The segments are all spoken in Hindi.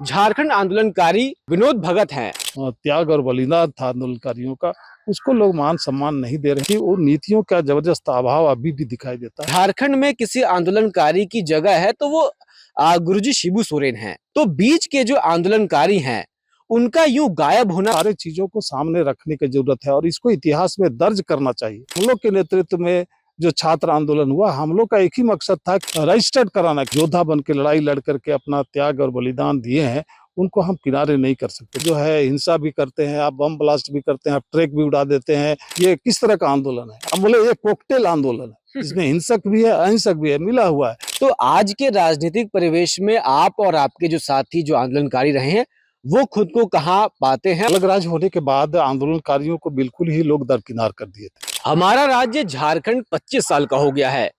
झारखंड आंदोलनकारी विनोद भगत हैं। त्याग और बलिदान था आंदोलनकारियों का, उसको लोग मान सम्मान नहीं दे रहे। वो नीतियों का जबरदस्त अभाव अभी भी दिखाई देता है। झारखंड में किसी आंदोलनकारी की जगह है तो वो गुरुजी शिबू सोरेन हैं। तो बीच के जो आंदोलनकारी हैं उनका यूं गायब होना, सारे चीजों को सामने रखने की जरूरत है और इसको इतिहास में दर्ज करना चाहिए। हम लोग के नेतृत्व में जो छात्र आंदोलन हुआ, हम लोग का एक ही मकसद था, रजिस्टर्ड कराना। योद्धा बन के लड़ाई लड़ करके अपना त्याग और बलिदान दिए हैं, उनको हम किनारे नहीं कर सकते। जो है हिंसा भी करते हैं, आप बम ब्लास्ट भी करते हैं, आप ट्रक भी उड़ा देते हैं। ये किस तरह का आंदोलन है? हम बोले ये कॉकटेल आंदोलन है, इसमें हिंसक भी है, अहिंसक भी है, मिला हुआ है। तो आज के राजनीतिक परिवेश में आप और आपके जो साथी जो आंदोलनकारी रहे हैं वो खुद को कहाँ पाते हैं? अलग राज्य होने के बाद आंदोलनकारियों को बिल्कुल ही लोग दरकिनार कर दिए थे। हमारा राज्य झारखंड 25 साल का हो गया है।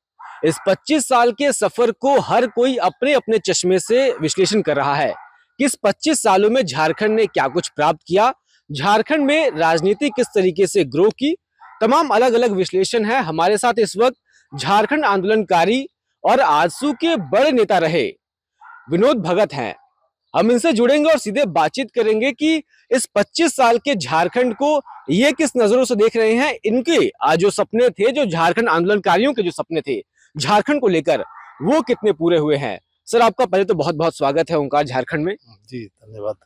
इस 25 साल के सफर को हर कोई अपने अपने चश्मे से विश्लेषण कर रहा है कि इस 25 सालों में झारखंड ने क्या कुछ प्राप्त किया, झारखंड में राजनीति किस तरीके से ग्रो की। तमाम अलग अलग विश्लेषण है। हमारे साथ इस वक्त झारखंड आंदोलनकारी और आजसू के बड़े नेता रहे विनोद भगत हैं। हम इनसे जुड़ेंगे और सीधे बातचीत करेंगे कि इस 25 साल के झारखंड को ये किस नजरों से देख रहे हैं। इनके जो सपने थे, जो झारखंड आंदोलनकारियों के जो सपने थे झारखंड को लेकर, वो कितने पूरे हुए हैं। सर, आपका पहले तो बहुत बहुत स्वागत है ओंकार झारखंड में। जी धन्यवाद।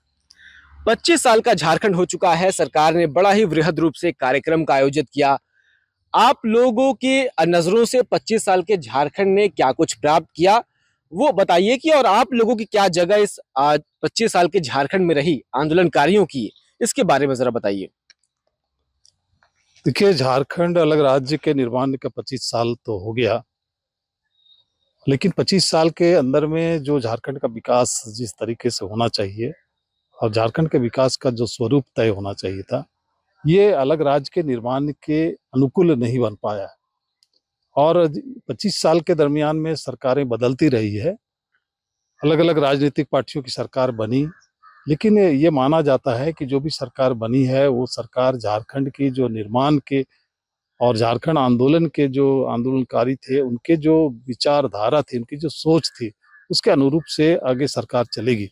25 साल का झारखंड हो चुका है। सरकार ने बड़ा ही वृहद रूप से कार्यक्रम का आयोजित किया। आप लोगों की नजरों से 25 साल के झारखंड ने क्या कुछ प्राप्त किया, वो बताइए कि और आप लोगों की क्या जगह इस 25 साल के झारखंड में रही आंदोलनकारियों की, इसके बारे में जरा बताइए। देखिए, झारखंड अलग राज्य के निर्माण का 25 साल तो हो गया, लेकिन 25 साल के अंदर में जो झारखंड का विकास जिस तरीके से होना चाहिए और झारखंड के विकास का जो स्वरूप तय होना चाहिए था, ये अलग राज्य के निर्माण के अनुकूल नहीं बन पाया। और 25 साल के दरमियान में सरकारें बदलती रही है, अलग अलग राजनीतिक पार्टियों की सरकार बनी, लेकिन ये माना जाता है कि जो भी सरकार बनी है वो सरकार झारखंड की जो निर्माण के और झारखंड आंदोलन के जो आंदोलनकारी थे उनके जो विचारधारा थी, उनकी जो सोच थी, उसके अनुरूप से आगे सरकार चलेगी।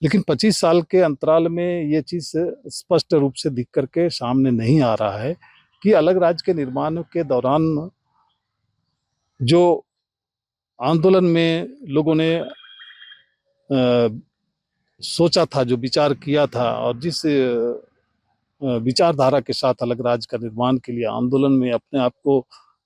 लेकिन 25 साल के अंतराल में ये चीज स्पष्ट रूप से दिख करके सामने नहीं आ रहा है कि अलग राज्य के निर्माण के दौरान जो आंदोलन में लोगों ने सोचा था, जो विचार किया था और जिस विचारधारा के साथ अलग राज्य का निर्माण के लिए आंदोलन में अपने आप को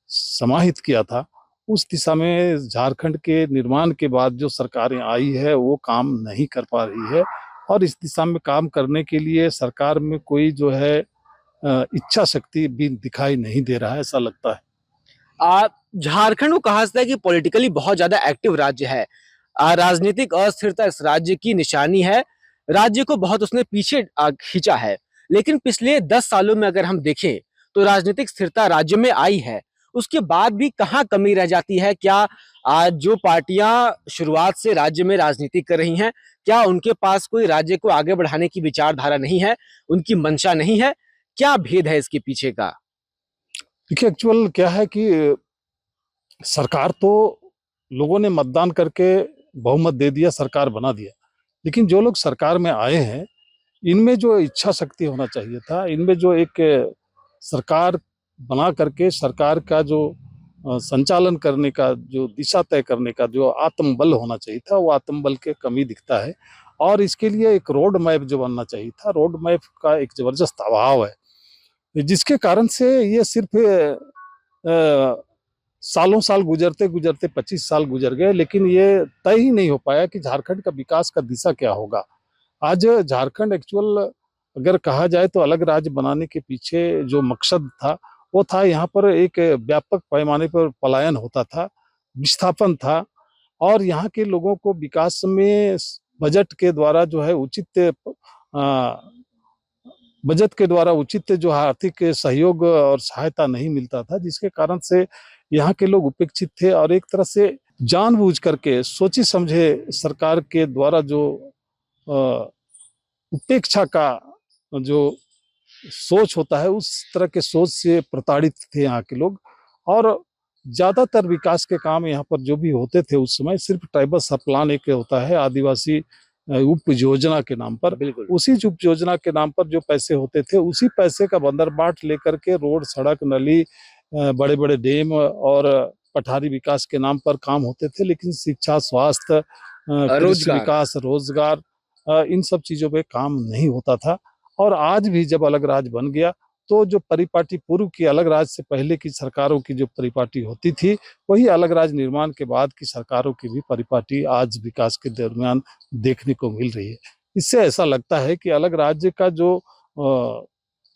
समाहित किया था, उस दिशा में झारखंड के निर्माण के बाद जो सरकारें आई है वो काम नहीं कर पा रही है। और इस दिशा में काम करने के लिए सरकार में कोई जो है इच्छा शक्ति भी दिखाई नहीं दे रहा है, ऐसा लगता है। झारखंड को कहा जाता है कि पॉलिटिकली बहुत ज्यादा एक्टिव राज्य है। राजनीतिक अस्थिरता इस राज्य की निशानी है। राज्य को बहुत उसने पीछे खींचा है। लेकिन पिछले 10 सालों में अगर हम देखें तो राजनीतिक स्थिरता राज्य में आई है। उसके बाद भी कहाँ कमी रह जाती है? क्या आज जो पार्टियां शुरुआत से राज्य में राजनीति कर रही हैं, क्या उनके पास कोई राज्य को आगे बढ़ाने की विचारधारा नहीं है, उनकी मंशा नहीं है? क्या भेद है इसके पीछे का? देखिए, एक्चुअल क्या है कि सरकार तो लोगों ने मतदान करके बहुमत दे दिया, सरकार बना दिया, लेकिन जो लोग सरकार में आए हैं इनमें जो इच्छा शक्ति होना चाहिए था, इनमें जो एक सरकार बना करके सरकार का जो संचालन करने का, जो दिशा तय करने का जो आत्मबल होना चाहिए था, वो आत्मबल के कमी दिखता है। और इसके लिए एक रोड मैप जो बनना चाहिए था, रोड मैप का एक जबरदस्त अभाव है, जिसके कारण से ये सिर्फ सालों साल गुजरते गुजरते 25 साल गुजर गए, लेकिन ये तय ही नहीं हो पाया कि झारखंड का विकास का दिशा क्या होगा। आज झारखंड एक्चुअल अगर कहा जाए तो अलग राज्य बनाने के पीछे जो मकसद था वो था, यहाँ पर एक व्यापक पैमाने पर पलायन होता था, विस्थापन था, और यहाँ के लोगों को विकास में बजट के द्वारा जो है उचित बजट के द्वारा उचित जो आर्थिक सहयोग और सहायता नहीं मिलता था, जिसके कारण से यहाँ के लोग उपेक्षित थे। और एक तरह से जानबूझ करके सोची समझे सरकार के द्वारा जो उपेक्षा का जो सोच होता है, उस तरह के सोच से प्रताड़ित थे यहाँ के लोग। और ज्यादातर विकास के काम यहाँ पर जो भी होते थे उस समय, सिर्फ ट्राइबल सब प्लान एक होता है, आदिवासी उप योजना के नाम पर, बिल्कुल। उसी उप योजना के नाम पर जो पैसे होते थे, उसी पैसे का बंदरबाट लेकर के रोड, सड़क, नली, बड़े बड़े डैम और पठारी विकास के नाम पर काम होते थे। लेकिन शिक्षा, स्वास्थ्य, कृषि रोजगार। विकास, रोजगार, इन सब चीजों पे काम नहीं होता था। और आज भी जब अलग राज्य बन गया, तो जो परिपाटी पूर्व की अलग राज्य से पहले की सरकारों की जो परिपाटी होती थी, वही अलग राज्य निर्माण के बाद की सरकारों की भी परिपाटी आज विकास के दरमियान देखने को मिल रही है। इससे ऐसा लगता है कि अलग राज्य का जो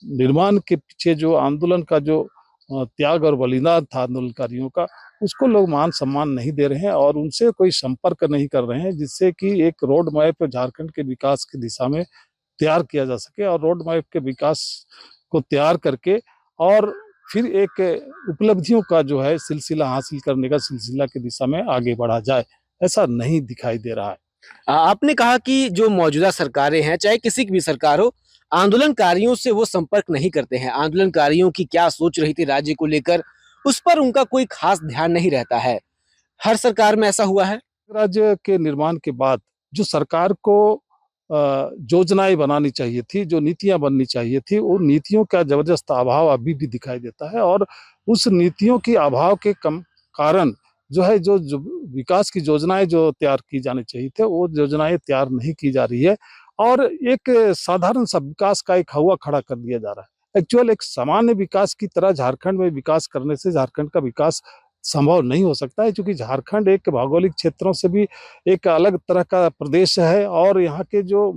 निर्माण के पीछे जो आंदोलन का जो त्याग और बलिदान था आंदोलनकारियों का, उसको लोग मान सम्मान नहीं दे रहे हैं और उनसे कोई संपर्क नहीं कर रहे हैं, जिससे कि एक रोड मैप झारखंड के विकास की दिशा में तैयार किया जा सके और रोड मैप के विकास को तैयार करके और फिर एक उपलब्धियों का जो है सिलसिला हासिल करने का सिलसिला की दिशा में आगे बढ़ा जाए, ऐसा नहीं दिखाई दे रहा है। आपने कहा कि जो मौजूदा सरकारें हैं, चाहे किसी की भी सरकार हो, आंदोलनकारियों से वो संपर्क नहीं करते हैं। आंदोलनकारियों की क्या सोच रही थी राज्य को लेकर, उस पर उनका कोई खास ध्यान नहीं रहता है। हर सरकार में ऐसा हुआ है? राज्य के निर्माण के बाद जो सरकार को योजनाएं बनानी चाहिए थी, जो नीतियां बननी चाहिए थी, उन नीतियों का जबरदस्त अभाव अभी भी दिखाई देता है। और उस नीतियों के अभाव के कम कारण जो है जो विकास की योजनाएं जो तैयार की जानी चाहिए थे, वो योजनाएं तैयार नहीं की जा रही है और एक साधारण सा विकास का एक हवा खड़ा कर दिया जा रहा है। एक्चुअल एक सामान्य विकास की तरह झारखंड में विकास करने से झारखंड का विकास संभव नहीं हो सकता है, क्योंकि झारखंड एक भौगोलिक क्षेत्रों से भी एक अलग तरह का प्रदेश है और यहाँ के जो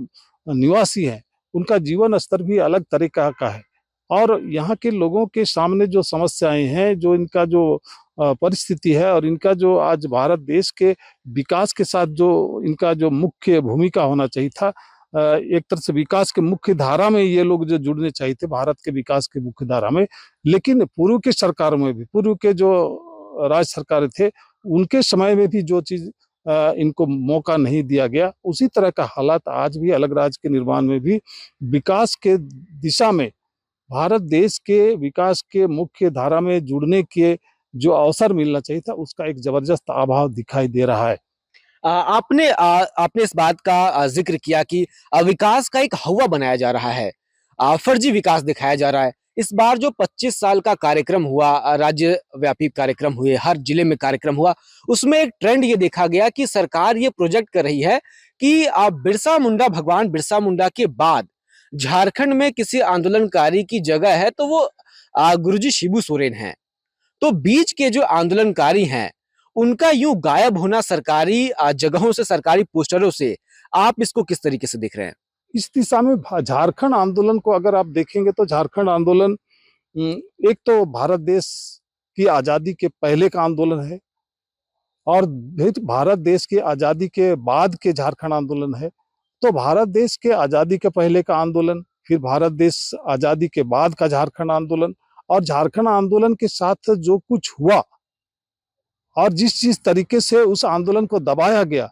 निवासी हैं, उनका जीवन स्तर भी अलग तरीका का है। और यहाँ के लोगों के सामने जो समस्याएं हैं, जो इनका जो परिस्थिति है और इनका जो आज भारत देश के विकास के साथ जो इनका जो मुख्य भूमिका होना चाहिए था, एक तरह से विकास के मुख्य धारा में ये लोग जो जुड़ने चाहिए थे, भारत के विकास के मुख्य धारा में। लेकिन पूर्व की सरकारों में भी, पूर्व के जो राज्य सरकारें थे, उनके समय में भी जो चीज इनको मौका नहीं दिया गया, उसी तरह का हालात आज भी अलग राज्य के निर्माण में भी विकास के दिशा में, भारत देश के विकास के मुख्य धारा में जुड़ने के जो अवसर मिलना चाहिए था, उसका एक जबरदस्त अभाव दिखाई दे रहा है। आपने इस बात का जिक्र किया कि विकास का एक हवा बनाया जा रहा है, फर्जी विकास दिखाया जा रहा है। इस बार जो 25 साल का कार्यक्रम हुआ, राज्य व्यापी कार्यक्रम हुए, हर जिले में कार्यक्रम हुआ, उसमें एक ट्रेंड ये देखा गया कि सरकार ये प्रोजेक्ट कर रही है कि बिरसा मुंडा, भगवान बिरसा मुंडा के बाद झारखंड में किसी आंदोलनकारी की जगह है तो वो गुरुजी शिबू सोरेन है। तो बीच के जो आंदोलनकारी हैं, उनका यूं गायब होना सरकारी जगहों से, सरकारी पोस्टरों से, आप इसको किस तरीके से देख रहे हैं? इस दिशा में झारखंड आंदोलन को अगर आप देखेंगे तो झारखंड आंदोलन एक तो भारत देश की आजादी के पहले का आंदोलन है और फिर भारत देश की आजादी के बाद के झारखंड आंदोलन है। तो भारत देश के आजादी के पहले का आंदोलन, फिर भारत देश आजादी के बाद का झारखंड आंदोलन, और झारखंड आंदोलन के साथ जो कुछ हुआ और जिस तरीके से उस आंदोलन को दबाया गया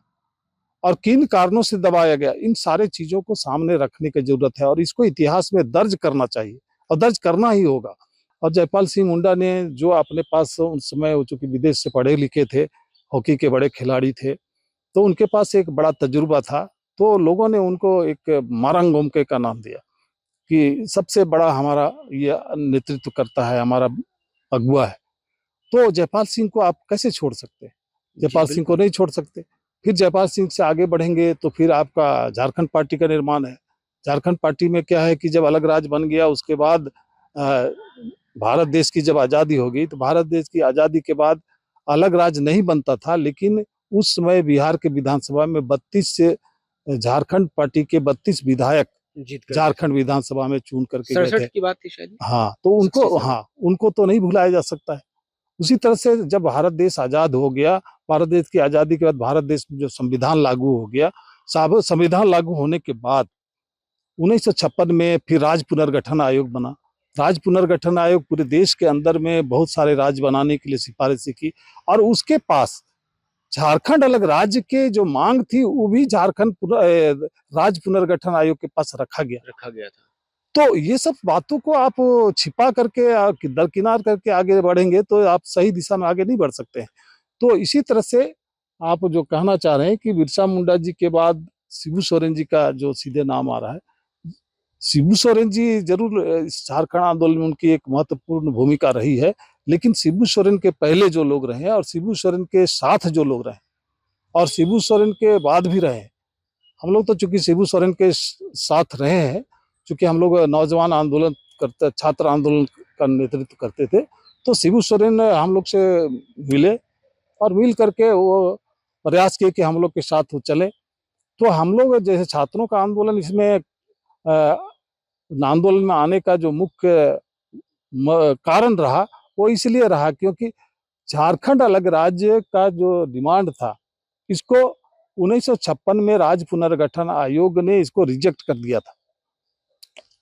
और किन कारणों से दबाया गया, इन सारे चीजों को सामने रखने की जरूरत है और इसको इतिहास में दर्ज करना चाहिए और दर्ज करना ही होगा। और जयपाल सिंह मुंडा ने जो अपने पास उस समय, वो चूंकि विदेश से पढ़े लिखे थे, हॉकी के बड़े खिलाड़ी थे, तो उनके पास एक बड़ा तजुर्बा था, तो लोगों ने उनको एक मारंग गोमके का नाम दिया कि सबसे बड़ा हमारा ये नेतृत्व करता है, हमारा अगुआ है। तो जयपाल सिंह को आप कैसे छोड़ सकते हैं? जयपाल सिंह को नहीं छोड़ सकते। फिर जयपाल सिंह से आगे बढ़ेंगे तो फिर आपका झारखंड पार्टी का निर्माण है। झारखंड पार्टी में क्या है कि जब अलग राज्य बन गया, उसके बाद भारत देश की जब आज़ादी हो गई, तो भारत देश की आज़ादी के बाद अलग राज्य नहीं बनता था, लेकिन उस समय बिहार के विधानसभा में 32 से झारखंड पार्टी के 32 विधायक झारखंड विधानसभा में चुन करके गए थे। 67 की बात थी शायद। हाँ, तो उनको तो नहीं भुलाया जा सकता है। उसी तरह से जब भारत देश आजाद हो गया, भारत देश की आजादी के बाद भारत देश में जो संविधान लागू हो गया, संविधान लागू होने के बाद 1956 में फिर राज्य पुनर्गठन आयोग बना। राज्य पुनर्गठन आयोग पूरे देश के अंदर में बहुत सारे राज्य बनाने के लिए सिफारिशें की और उसके पास झारखंड अलग राज्य के जो मांग थी, वो भी झारखंड राज्य पुनर्गठन आयोग के पास रखा गया था। तो ये सब बातों को आप छिपा करके दरकिनार करके आगे बढ़ेंगे तो आप सही दिशा में आगे नहीं बढ़ सकते हैं। तो इसी तरह से आप जो कहना चाह रहे हैं कि बिरसा मुंडा जी के बाद शिबू सोरेन जी का जो सीधे नाम आ रहा है। शिबू सोरेन जी जरूर इस झारखंड आंदोलन में उनकी एक महत्वपूर्ण भूमिका रही है, लेकिन शिबू सोरेन के पहले जो लोग रहे और शिबू सोरेन के साथ जो लोग रहे और शिबू सोरेन के बाद भी रहे, हम लोग तो चूंकि शिबू सोरेन के साथ रहे हैं, चूंकि हम लोग नौजवान आंदोलन करते, छात्र आंदोलन का नेतृत्व करते थे, तो शिबू सोरेन हम लोग से मिले और मिल करके वो प्रयास किए कि हम लोग के साथ वो चले। तो हम लोग जैसे छात्रों का आंदोलन इसमें आंदोलन में आने का जो मुख्य कारण रहा, वो इसलिए रहा क्योंकि झारखंड अलग राज्य का जो डिमांड था, इसको 1956 में राज्य पुनर्गठन आयोग ने इसको रिजेक्ट कर दिया था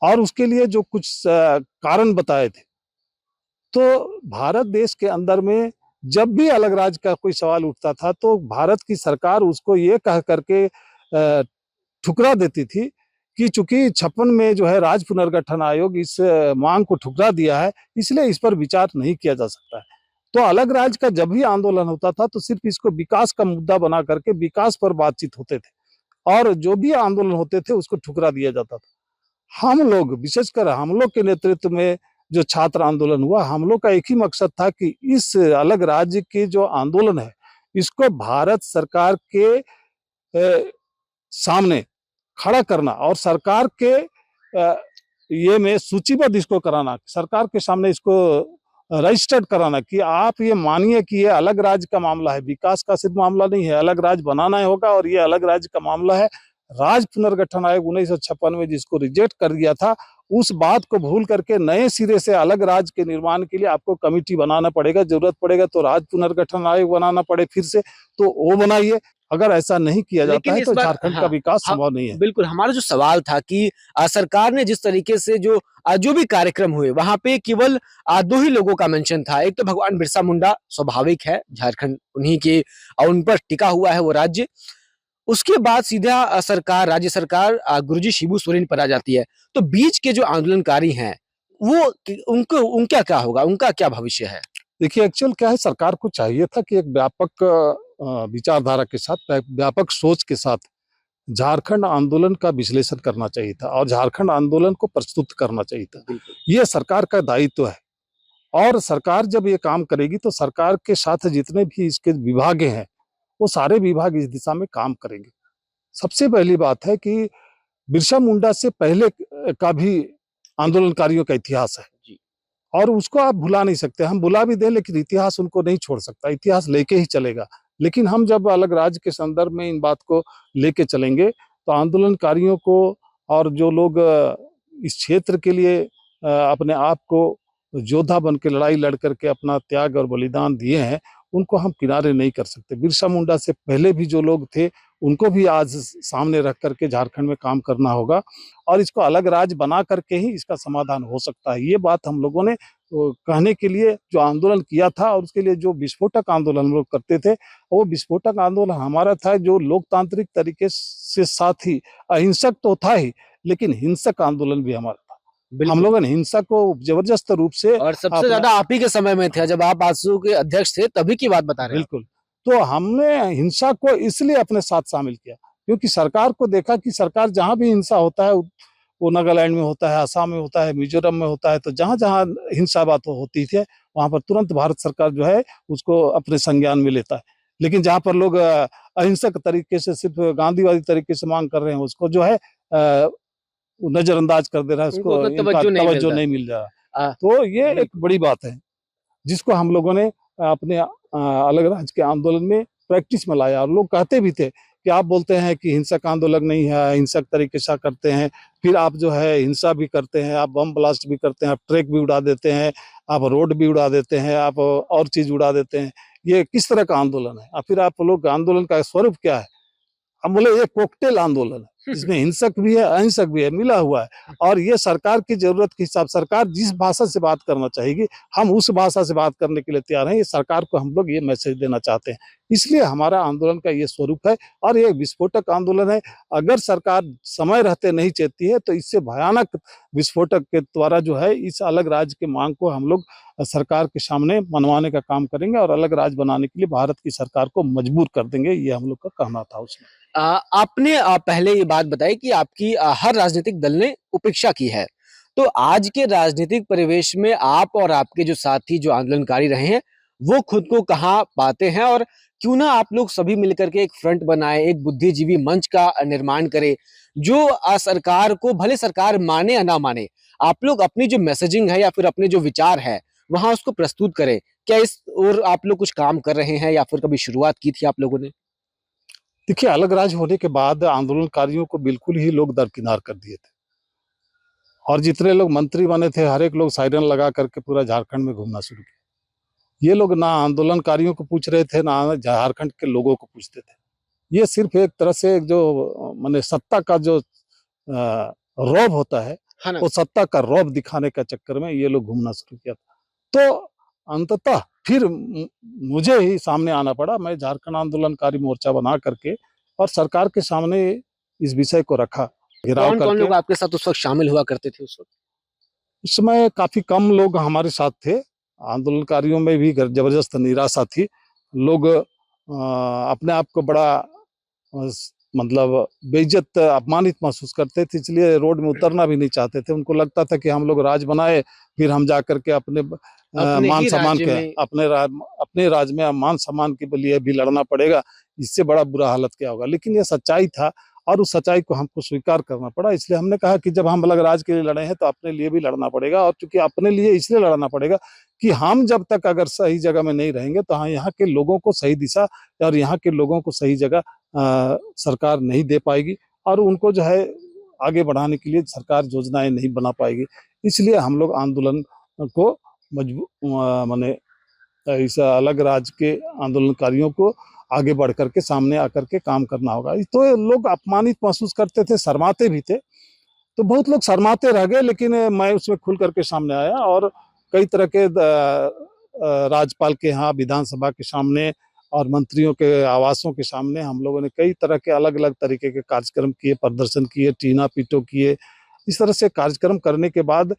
और उसके लिए जो कुछ कारण बताए थे। तो भारत देश के अंदर में जब भी अलग राज्य का कोई सवाल उठता था, तो भारत की सरकार उसको ये कह करके ठुकरा देती थी कि चूंकि 56 में जो है राज्य पुनर्गठन आयोग इस मांग को ठुकरा दिया है, इसलिए इस पर विचार नहीं किया जा सकता है। तो अलग राज्य का जब भी आंदोलन होता था, तो सिर्फ इसको विकास का मुद्दा बना करके विकास पर बातचीत होते थे और जो भी आंदोलन होते थे उसको ठुकरा दिया जाता था। हम लोग, विशेषकर हम लोग के नेतृत्व में जो छात्र आंदोलन हुआ, हम लोग का एक ही मकसद था कि इस अलग राज्य की जो आंदोलन है, इसको भारत सरकार के सामने खड़ा करना और सरकार के ये में सूचीबद्ध इसको कराना, सरकार के सामने इसको रजिस्टर्ड कराना कि आप ये मानिए कि ये अलग राज्य का मामला है, विकास का सिर्फ मामला नहीं है, अलग राज्य बनाना होगा और ये अलग राज्य का मामला है। राज्य पुनर्गठन आयोग 1956 में जिसको रिजेक्ट कर दिया था, उस बात को भूल करके नए सिरे से अलग राज्य के निर्माण के लिए आपको कमेटी बनाना पड़ेगा, जरूरत पड़ेगा तो राज्य पुनर्गठन आयोग बनाना पड़े फिर से, तो वो बनाइए। अगर ऐसा नहीं किया जाता है तो झारखंड का विकास संभव नहीं है। बिल्कुल, हमारा जो सवाल था कि सरकार ने जिस तरीके से जो भी कार्यक्रम हुए वहां पे केवल दो ही लोगों का मेंशन था। एक तो भगवान बिरसा मुंडा, स्वाभाविक है, झारखंड उन्हीं के उन पर टिका हुआ है वो राज्य। उसके बाद सीधा सरकार, राज्य सरकार गुरुजी शिबू सोरेन पर आ जाती है। तो बीच के जो आंदोलनकारी हैं वो उनको उनका क्या होगा, उनका क्या भविष्य है? देखिए, एक्चुअल क्या है, सरकार को चाहिए था कि एक व्यापक विचारधारा के साथ, व्यापक सोच के साथ झारखंड आंदोलन का विश्लेषण करना चाहिए था और झारखंड आंदोलन को प्रस्तुत करना चाहिए था। ये सरकार का दायित्व है और सरकार जब ये काम करेगी तो सरकार के साथ जितने भी इसके विभाग हैं, वो सारे विभाग इस दिशा में काम करेंगे। सबसे पहली बात है कि बिरसा मुंडा से पहले का भी आंदोलनकारियों का इतिहास है और उसको आप भुला नहीं सकते। हम भुला भी दें लेकिन इतिहास उनको नहीं छोड़ सकता, इतिहास लेके ही चलेगा। लेकिन हम जब अलग राज्य के संदर्भ में इन बात को लेके चलेंगे तो आंदोलनकारियों को और जो लोग इस क्षेत्र के लिए अपने आप को योद्धा बन के लड़ाई लड़ करके अपना त्याग और बलिदान दिए हैं, उनको हम किनारे नहीं कर सकते। बिरसा मुंडा से पहले भी जो लोग थे उनको भी आज सामने रख करके झारखंड में काम करना होगा और इसको अलग राज्य बना करके ही इसका समाधान हो सकता है। ये बात हम लोगों ने कहने के लिए जो आंदोलन किया था और उसके लिए जो विस्फोटक आंदोलन हम लोग करते थे, वो विस्फोटक आंदोलन हमारा था जो लोकतांत्रिक तरीके से, साथ ही अहिंसक तो था ही, लेकिन हिंसक आंदोलन भी हमारा था। हम लोगों ने हिंसा को जबरदस्त रूप से, और सबसे ज्यादा आप ही के समय में थे जब आप आजसू के अध्यक्ष थे, तभी की बात बता रहे हैं। बिल्कुल, तो हमने हिंसा को इसलिए अपने साथ शामिल किया क्योंकि सरकार को देखा कि सरकार जहां भी हिंसा होता है, वो नागालैंड में होता है, असम में होता है, मिजोरम में होता है, तो जहां जहां हिंसा बात होती थी वहां पर तुरंत भारत सरकार जो है उसको अपने संज्ञान में लेता है। लेकिन जहां पर लोग अहिंसक तरीके से, सिर्फ गांधीवादी तरीके से मांग कर रहे हैं, उसको जो है नजरअंदाज कर दे रहा है, उसको तवज्जो नहीं मिल रहा। तो ये एक बड़ी बात है जिसको हम लोगों ने अपने अलग राज्य के आंदोलन में प्रैक्टिस में लाया। और लोग कहते भी थे कि आप बोलते हैं कि हिंसक आंदोलन नहीं है, हिंसक तरीके से करते हैं, फिर आप जो है हिंसा भी करते हैं, आप बम ब्लास्ट भी करते हैं, आप ट्रक भी उड़ा देते हैं, आप रोड भी उड़ा देते हैं, आप और चीज उड़ा देते हैं, ये किस तरह का आंदोलन है? और फिर आप लोग आंदोलन का स्वरूप क्या है? हम बोले ये कॉकटेल आंदोलन है। इसमें हिंसक भी है, अहिंसक भी है, मिला हुआ है। और ये सरकार की जरूरत के हिसाब, सरकार जिस भाषा से बात करना चाहेगी, हम उस भाषा से बात करने के लिए तैयार हैं। ये सरकार को हम लोग ये मैसेज देना चाहते हैं, इसलिए हमारा आंदोलन का ये स्वरूप है। और ये विस्फोटक आंदोलन है। अगर सरकार समय रहते नहीं चेतती है तो इससे भयानक विस्फोटक के द्वारा जो है इस अलग राज्य की मांग को हम लोग सरकार के सामने मनवाने का काम करेंगे और अलग राज्य बनाने के लिए भारत की सरकार को मजबूर कर देंगे। ये हम लोग का कहना था उसमें। आपने पहले ये बात बताई कि आपकी हर राजनीतिक दल ने उपेक्षा की है। तो आज के राजनीतिक परिवेश में आप और आपके जो साथी जो आंदोलनकारी रहे हैं, वो खुद को कहाँ पाते हैं? और क्यों ना आप लोग सभी मिलकर के एक फ्रंट बनाएं, एक बुद्धिजीवी मंच का निर्माण करें, जो सरकार को भले सरकार माने या ना माने, आप लोग अपनी जो मैसेजिंग है या फिर अपने जो विचार है, वहाँ उसको प्रस्तुत करें। क्या इस ओर आप लोग कुछ काम कर रहे हैं या फिर कभी शुरुआत की थी आप लोगों ने? देखिए, अलग राज्य होने के बाद आंदोलनकारियों को बिल्कुल ही लोग दरकिनार कर दिए थे और जितने लोग मंत्री बने थे, हर एक लोग साइरन लगा करके पूरा झारखंड में घूमना शुरू किया। ये लोग ना आंदोलनकारियों को पूछ रहे थे, ना झारखंड के लोगों को पूछते थे। ये सिर्फ एक तरह से जो माने सत्ता का जो रौब होता है, है ना? वो सत्ता का रौब दिखाने का चक्कर में ये लोग घूमना शुरू किया था। तो अंततः फिर मुझे ही सामने आना पड़ा। मैं झारखंड आंदोलनकारी मोर्चा बना करके और सरकार के सामने इस विषय को रखा, घेराव कौन-कौन करके। लोग आपके साथ उस वक़्त शामिल हुआ करते थे उस वक़्त? उस समय काफी कम लोग हमारे साथ थे। आंदोलनकारियों में भी जबरदस्त निराशा थी। लोग अपने आप को बड़ा मतलब बेइज्जत, अपमानित महसूस करते थे, इसलिए रोड में उतरना भी नहीं चाहते थे। उनको लगता था कि हम लोग राज बनाए, फिर हम जा करके अपने अपने मान ही सम्मान राज्य के में अपने राज्य में मान सम्मान के लिए भी लड़ना पड़ेगा। इससे बड़ा बुरा हालत क्या होगा। लेकिन ये सच्चाई था और उस सच्चाई को हमको स्वीकार करना पड़ा। इसलिए हमने कहा कि जब हम अलग राज्य के लिए लड़े हैं तो अपने लिए भी लड़ना पड़ेगा। और चूंकि अपने लिए इसलिए लड़ना पड़ेगा कि हम जब तक अगर सही जगह में नहीं रहेंगे तो हाँ, यहाँ के लोगों को सही दिशा और यहाँ के लोगों को सही जगह सरकार नहीं दे पाएगी और उनको जो है आगे बढ़ाने के लिए सरकार योजनाएं नहीं बना पाएगी। इसलिए हम लोग आंदोलन को माने इस अलग राज्य के आंदोलनकारियों को आगे बढ़ करके सामने आकर के काम करना होगा। तो लोग अपमानित महसूस करते थे, शर्माते भी थे। तो बहुत लोग शर्माते रह गए, लेकिन मैं उसमें खुल करके सामने आया और कई तरह के राज्यपाल के यहाँ, विधानसभा के सामने और मंत्रियों के आवासों के सामने हम लोगों ने कई तरह के अलग अलग तरीके के कार्यक्रम किए, प्रदर्शन किए, टीना पीटो किए। इस तरह से कार्यक्रम करने के बाद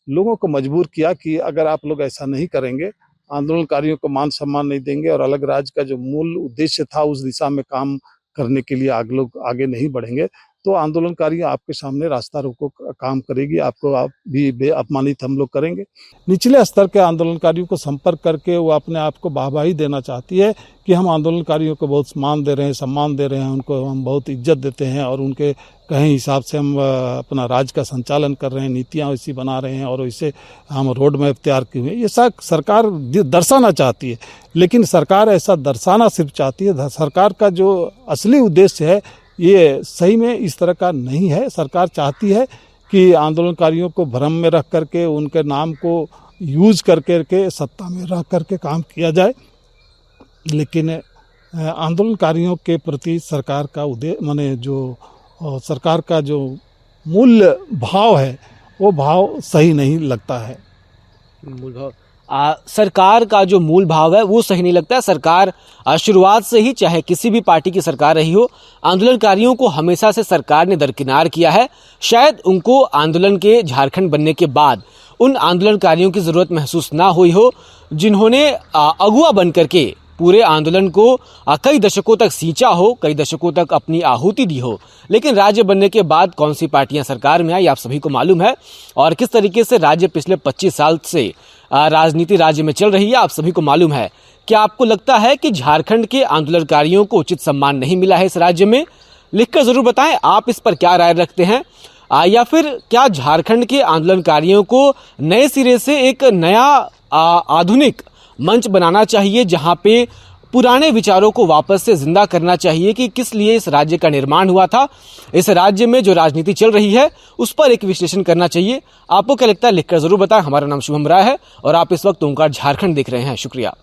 लोगों को मजबूर किया कि अगर आप लोग ऐसा नहीं करेंगे, आंदोलनकारियों को मान सम्मान नहीं देंगे और अलग राज्य का जो मूल उद्देश्य था उस दिशा में काम करने के लिए लोग आगे नहीं बढ़ेंगे, तो आंदोलनकारी आपके सामने रास्ता रोको काम करेगी, आपको आप भी अपमानित हम लोग करेंगे। निचले स्तर के आंदोलनकारियों को संपर्क करके वो अपने आप को वाहवाही देना चाहती है कि हम आंदोलनकारियों को बहुत मान दे रहे हैं, सम्मान दे रहे हैं, उनको हम बहुत इज्जत देते हैं और उनके कहीं हिसाब से हम अपना राज्य का संचालन कर रहे हैं, नीतियाँ वैसी बना रहे हैं और वैसे हम रोड मैप तैयार किए हुए हैं। ये सब सरकार दर्शाना चाहती है, लेकिन सरकार ऐसा दर्शाना सिर्फ चाहती है। सरकार का जो असली उद्देश्य है ये सही में इस तरह का नहीं है। सरकार चाहती है कि आंदोलनकारियों को भ्रम में रख करके उनके नाम को यूज करके सत्ता में रख करके काम किया जाए, लेकिन आंदोलनकारियों के प्रति सरकार का उद्देश्य माने जो सरकार का जो मूल्य भाव है वो भाव सही नहीं लगता है। मूल भाव सरकार का जो मूल भाव है वो सही नहीं लगता है। सरकार शुरुआत से ही, चाहे किसी भी पार्टी की सरकार रही हो, आंदोलनकारियों को हमेशा से सरकार ने दरकिनार किया है। शायद उनको आंदोलन के झारखंड बनने के बाद उन आंदोलनकारियों की जरूरत महसूस ना हुई हो जिन्होंने अगुआ बन करके पूरे आंदोलन को कई दशकों तक सींचा हो, कई दशकों तक अपनी आहुति दी हो। लेकिन राज्य बनने के बाद कौन सी पार्टियां सरकार में आई आप सभी को मालूम है, और किस तरीके से राज्य पिछले 25 साल से राजनीति राज्य में चल रही है आप सभी को मालूम है। क्या आपको लगता है कि झारखंड के आंदोलनकारियों को उचित सम्मान नहीं मिला है इस राज्य में? लिखकर जरूर बताएं आप इस पर क्या राय रखते हैं, या फिर क्या झारखंड के आंदोलनकारियों को नए सिरे से एक नया आधुनिक मंच बनाना चाहिए जहां पे पुराने विचारों को वापस से जिंदा करना चाहिए कि किस लिए इस राज्य का निर्माण हुआ था, इस राज्य में जो राजनीति चल रही है उस पर एक विश्लेषण करना चाहिए। आपको क्या लगता है लिखकर जरूर बताएं। हमारा नाम शुभम राय है और आप इस वक्त ओंकार झारखंड देख रहे हैं। शुक्रिया।